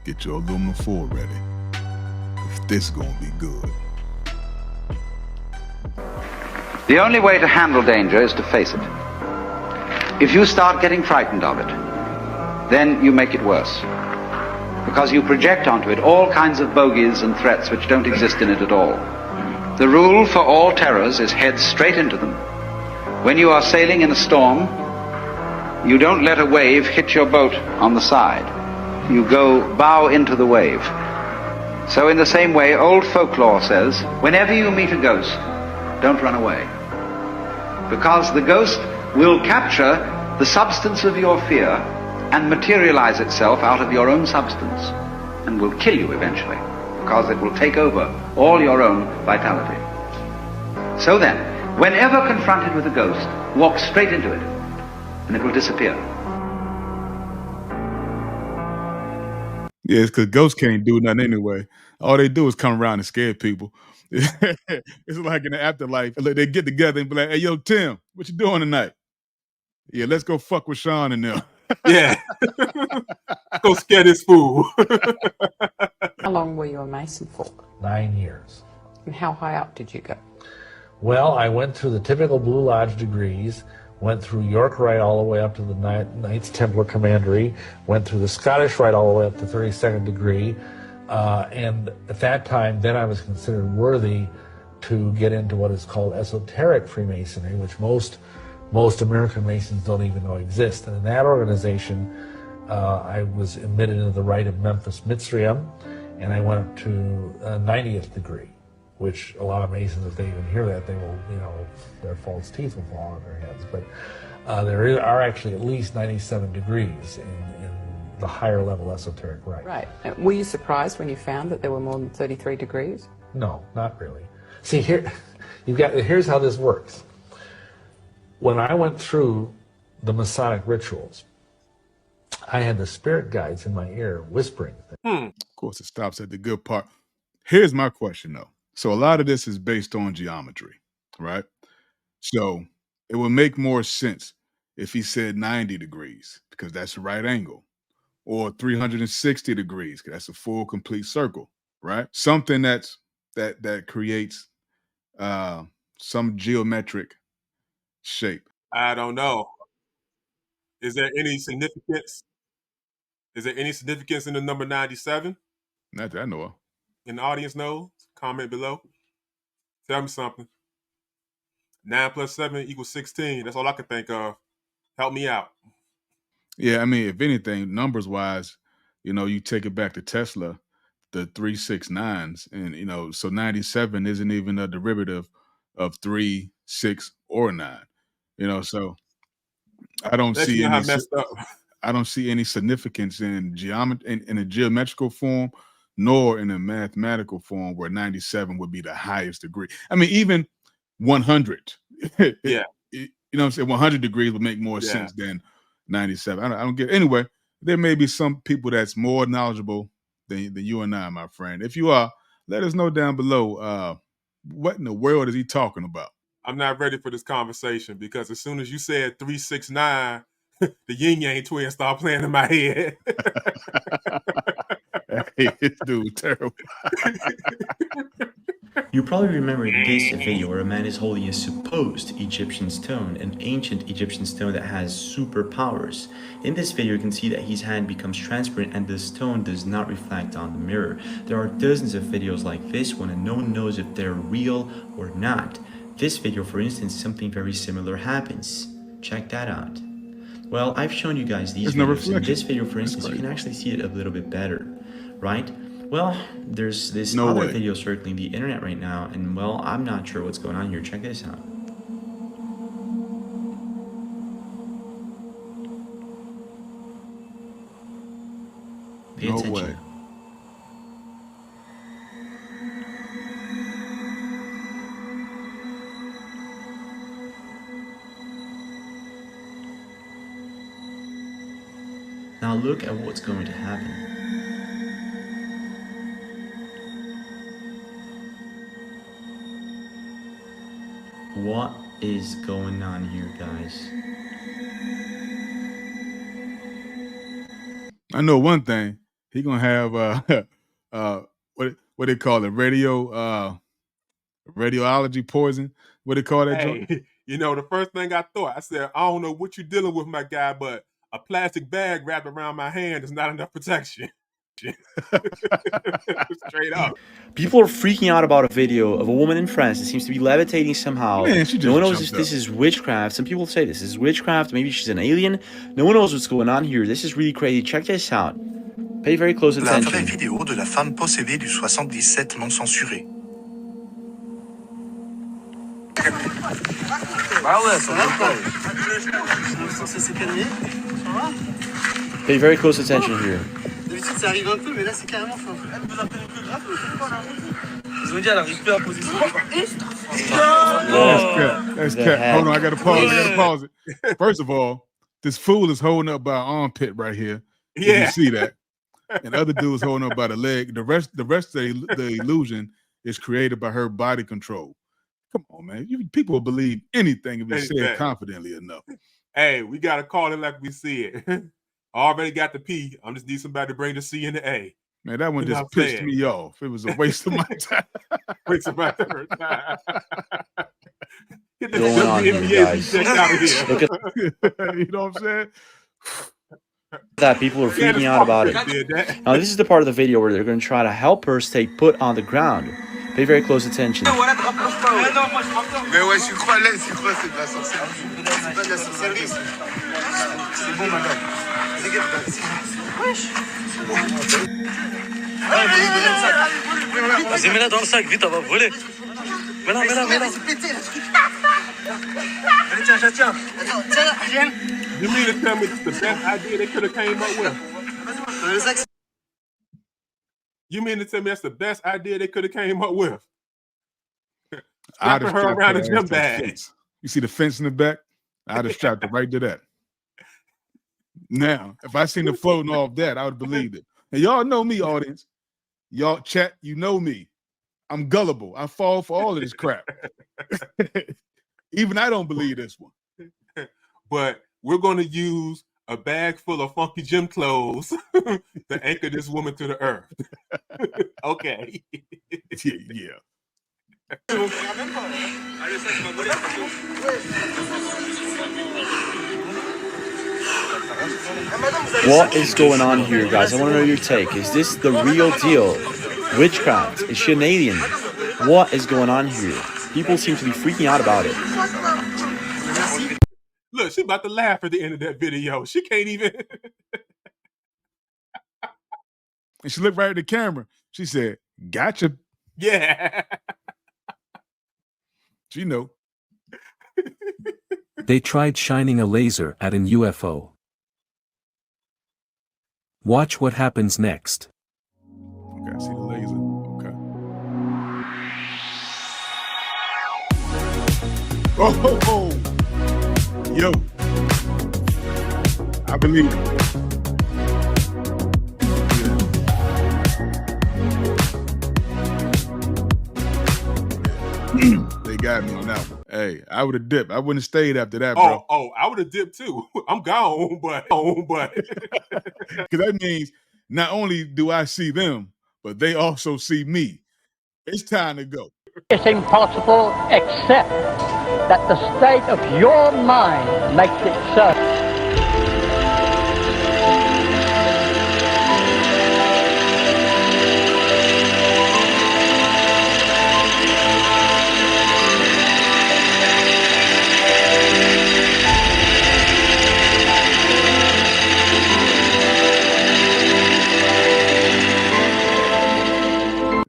Get your aluminum foil ready. If this is gonna be good. The only way to handle danger is to face it. If you start getting frightened of it, then you make it worse, because you project onto it all kinds of bogies and threats which don't exist in it at all. The rule for all terrors is head straight into them. When you are sailing in a storm, you don't let a wave hit your boat on the side. You go bow into the wave. So in the same way, old folklore says, whenever you meet a ghost, don't run away. Because the ghost will capture the substance of your fear and materialize itself out of your own substance and will kill you eventually, because it will take over all your own vitality. So then, whenever confronted with a ghost, walk straight into it and it will disappear. Yeah, it's because ghosts can't do nothing anyway. All they do is come around and scare people. It's like in the afterlife. They get together and be like, "Hey, yo, Tim, what you doing tonight? Yeah, let's go fuck with Sean and them." Yeah. Go scare this fool. How long were you a Mason for? 9 years. And how high up did you go? Well, I went through the typical Blue Lodge degrees, went through York Rite all the way up to the Knights Templar Commandery, went through the Scottish Rite all the way up to 32nd degree, and at that time, then I was considered worthy to get into what is called esoteric Freemasonry, which most American Masons don't even know exists. And in that organization, I was admitted into the Rite of Memphis Mitzrayim, and I went up to 90th degree, which a lot of Masons, if they even hear that, they will, their false teeth will fall on their heads. But there are actually at least 97 degrees in the higher level esoteric rite. Right. Were you surprised when you found that there were more than 33 degrees? No, not really. See, here's how this works. When I went through the Masonic rituals, I had the spirit guides in my ear whispering things. Of course, it stops at the good part. Here's my question, though. So a lot of this is based on geometry, right? So it would make more sense if he said 90 degrees, because that's a right angle, or 360 degrees, because that's a full complete circle, right? Something that creates some geometric shape. I don't know. Is there any significance? Is there any significance in the number 97? Not that I know of. And the audience knows? Comment below. Tell me something. 9 plus 7 equals 16. That's all I can think of. Help me out. Yeah, I mean, if anything, numbers wise, you take it back to Tesla, the 369s, and so 97 isn't even a derivative of 3, 6, or 9. So I don't Let see you know any how messed up. I don't see any significance in geometry in a geometrical form, nor in a mathematical form where 97 would be the highest degree. I mean, even 100. Yeah. You know what I'm saying? 100 degrees would make more sense than 97. I don't get it. Anyway, there may be some people that's more knowledgeable than you and I, my friend. If you are, let us know down below. What in the world is he talking about? I'm not ready for this conversation, because as soon as you said 369, the yin yang twins start playing in my head. Hey, this dude terrible. You probably remember this video where a man is holding a supposed Egyptian stone, an ancient Egyptian stone that has superpowers. In this video, you can see that his hand becomes transparent and the stone does not reflect on the mirror. There are dozens of videos like this one and no one knows if they're real or not. This video, for instance, something very similar happens. Check that out. Well, I've shown you guys these videos. In this video, for instance, you can actually see it a little bit better, right? Well, there's this other video circling the internet right now, and well, I'm not sure what's going on here. Check this out. Pay attention. Way. Now look at what's going to happen. What is going on here, guys? I know one thing. he gonna have what they call it, radiology poison. What they call that joint? Hey, you know, the first thing I thought, I said, I don't know what you're dealing with, my guy, but a plastic bag wrapped around my hand is not enough protection. Straight up. People are freaking out about a video of a woman in France that seems to be levitating somehow. Man, she just no one knows if jumped this up. is witchcraft. Some people say this is witchcraft. Maybe she's an alien. No one knows what's going on here. This is really crazy. Check this out. Pay very close La vraie attention. vidéo de la femme possédée du 77 non censurée. Pay very close attention here. D'habitude, ça arrive un peu, mais là, c'est carrément fort. Elle vous appelle plus grave, ils ont dit, elle arrive plus à poser son That's cat. Hold on, I gotta pause it. First of all, this fool is holding up by an armpit right here. Yeah. You see that? And the other dude's holding up by the leg. The rest of the illusion is created by her body control. Come on, man. People will believe anything if it's said confidently enough. Hey, we gotta call it like we see it. I already got the P. I'm just need somebody to bring the C and the A. Man, that one just pissed me off. It was a waste of my time. Waste of my time. Get Going on here, guys. out of here. Look at You know what I'm saying? that. People are freaking out about it. Now, this is the part of the video where they're going to try to help her stay put on the ground. Pay very close attention. Mais ouais, tu crois, là, c'est quoi, c'est de la sorcellerie? C'est pas de la sorcellerie, c'est bon, madame. Wesh. Vas-y, mets-la dans le sac, vite, on va voler. Mets-la. C'est pété, le truc. Allez, tiens. Attends, tiens, viens. You mean to tell me it's the best idea they could have came up with? Le sac, You mean to tell me that's the best idea they could have came up with? I'd have Strapping her strapped around her a ass gym to the bag. fence. You see the fence in the back? I'd have strapped it right to that. Now, if I seen it floating off that, I would believe it. And y'all know me, audience. Y'all chat, you know me. I'm gullible. I fall for all of this crap. Even I don't believe this one. But we're going to use a bag full of funky gym clothes to anchor this woman to the earth. Okay. Yeah. What is going on here, guys? I want to know your take. Is this the real deal? Witchcraft? Is she an alien? What is going on here? People seem to be freaking out about it. Look, she about to laugh at the end of that video. She can't even. And she looked right at the camera. She said, "Gotcha." Yeah. She know. They tried shining a laser at an UFO. Watch what happens next. Okay, I see the laser. Okay. Oh. Yo. I believe it. Yeah. They got me on that one. Hey, I would have dipped. I wouldn't have stayed after that, bro. Oh, I would have dipped too. I'm gone, but Because that means not only do I see them, but they also see me. It's time to go. It's impossible except that the state of your mind makes it so.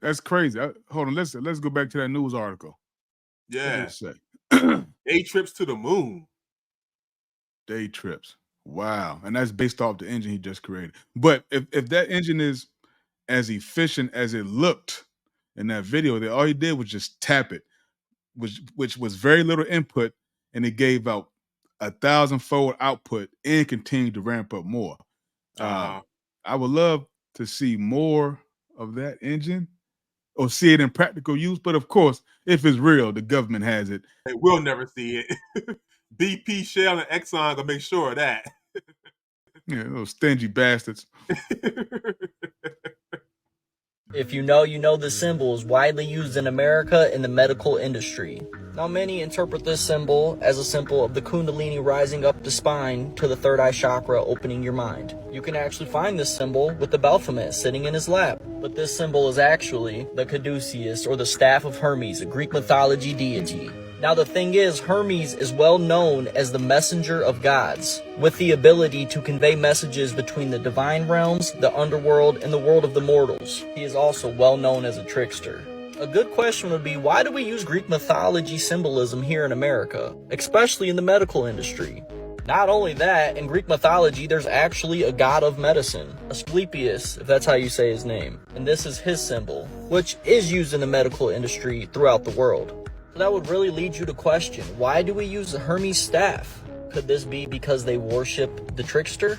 That's crazy. Hold on, let's go back to that news article. yeah. What did it say? Day trips to the moon. Day trips. Wow. And that's based off the engine he just created. But if that engine is as efficient as it looked in that video, that all he did was just tap it, which was very little input, and it gave out 1,000-fold output and continued to ramp up more. I would love to see more of that engine or see it in practical use. But of course, if it's real, the government has it. We'll never see it. BP, Shell, and Exxon gonna make sure of that. Yeah, those stingy bastards. If you know this symbol is widely used in America in the medical industry. Now many interpret this symbol as a symbol of the Kundalini rising up the spine to the third eye chakra, opening your mind. You can actually find this symbol with the Baphomet sitting in his lap. But this symbol is actually the caduceus, or the staff of Hermes, a Greek mythology deity. Now the thing is, Hermes is well known as the messenger of gods, with the ability to convey messages between the divine realms, the underworld, and the world of the mortals. He is also well known as a trickster. A good question would be, why do we use Greek mythology symbolism here in America, especially in the medical industry? Not only that, in Greek mythology, there's actually a god of medicine, Asclepius, if that's how you say his name. And this is his symbol, which is used in the medical industry throughout the world. So that would really lead you to question, why do we use the Hermes staff? Could this be because they worship the trickster?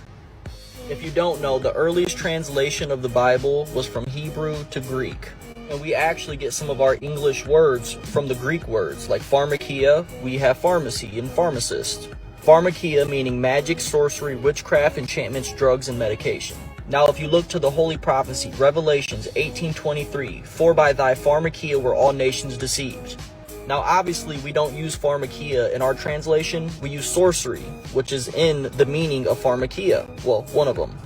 If you don't know, the earliest translation of the Bible was from Hebrew to Greek. And we actually get some of our English words from the Greek words, like pharmakia, we have pharmacy and pharmacist. Pharmakia meaning magic, sorcery, witchcraft, enchantments, drugs, and medication. Now if you look to the Holy Prophecy, Revelations 18:23, for by thy pharmakia were all nations deceived. Now obviously we don't use pharmakia in our translation, we use sorcery, which is in the meaning of pharmakia, well, one of them.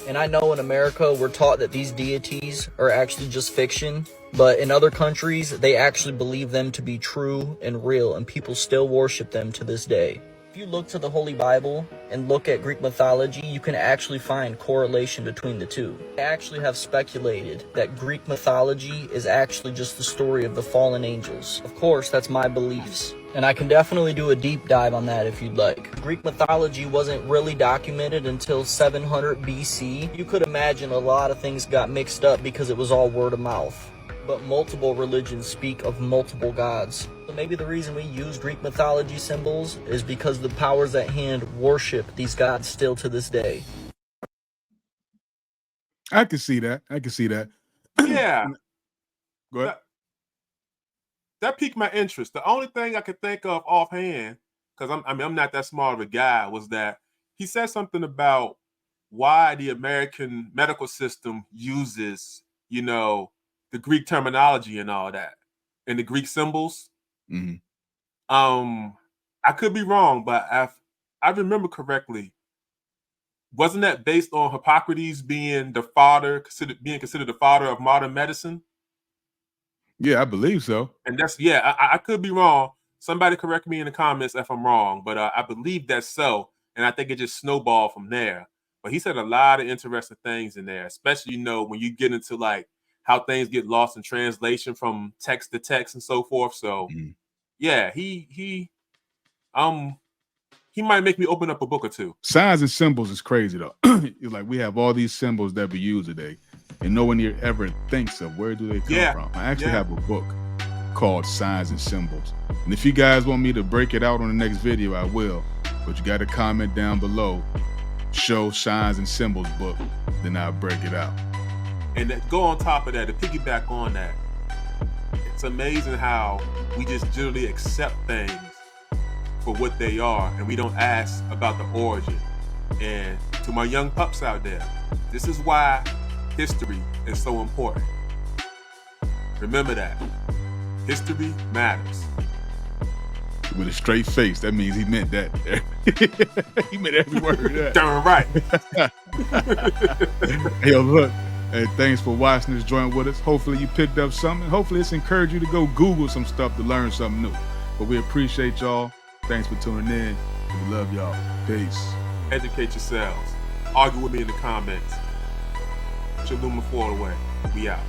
And I know in America we're taught that these deities are actually just fiction, but in other countries they actually believe them to be true and real, and people still worship them to this day. If you look to the Holy Bible and look at Greek mythology, you can actually find correlation between the two. I actually have speculated that Greek mythology is actually just the story of the fallen angels. Of course, that's my beliefs, and I can definitely do a deep dive on that if you'd like. Greek mythology wasn't really documented until 700 BC. You could imagine a lot of things got mixed up because it was all word of mouth. But multiple religions speak of multiple gods. So maybe the reason we use Greek mythology symbols is because the powers at hand worship these gods still to this day. I can see that. I can see that. Yeah. Go ahead. That piqued my interest. The only thing I could think of offhand, because I'm not that smart of a guy, was that he said something about why the American medical system uses, the Greek terminology and all that, and the Greek symbols. Mm-hmm. I could be wrong, but I remember correctly. Wasn't that based on Hippocrates being the father, being considered the father of modern medicine? Yeah, I believe so. And that's I could be wrong. Somebody correct me in the comments if I'm wrong, but I believe that's so, and I think it just snowballed from there. But he said a lot of interesting things in there, especially when you get into like how things get lost in translation from text to text and so forth. So yeah, he might make me open up a book or two. Signs and symbols is crazy though. Like we have all these symbols that we use today, and no one here ever thinks of where do they come from. I actually have a book called Signs and Symbols, and if you guys want me to break it out on the next video, I will. But you got to comment down below, show Signs and Symbols book, then I'll break it out. And go on top of that, to piggyback on that, it's amazing how we just generally accept things for what they are, and we don't ask about the origin. And to my young pups out there, this is why history is so important. Remember that. History matters. With a straight face, that means he meant that. He meant every word of that. Darn right. Hey, look. Hey, thanks for watching this joint with us. Hopefully you picked up something. Hopefully it's encouraged you to go Google some stuff to learn something new. But we appreciate y'all. Thanks for tuning in. We love y'all. Peace. Educate yourselves. Argue with me in the comments. Put your Luma 4 away. We out.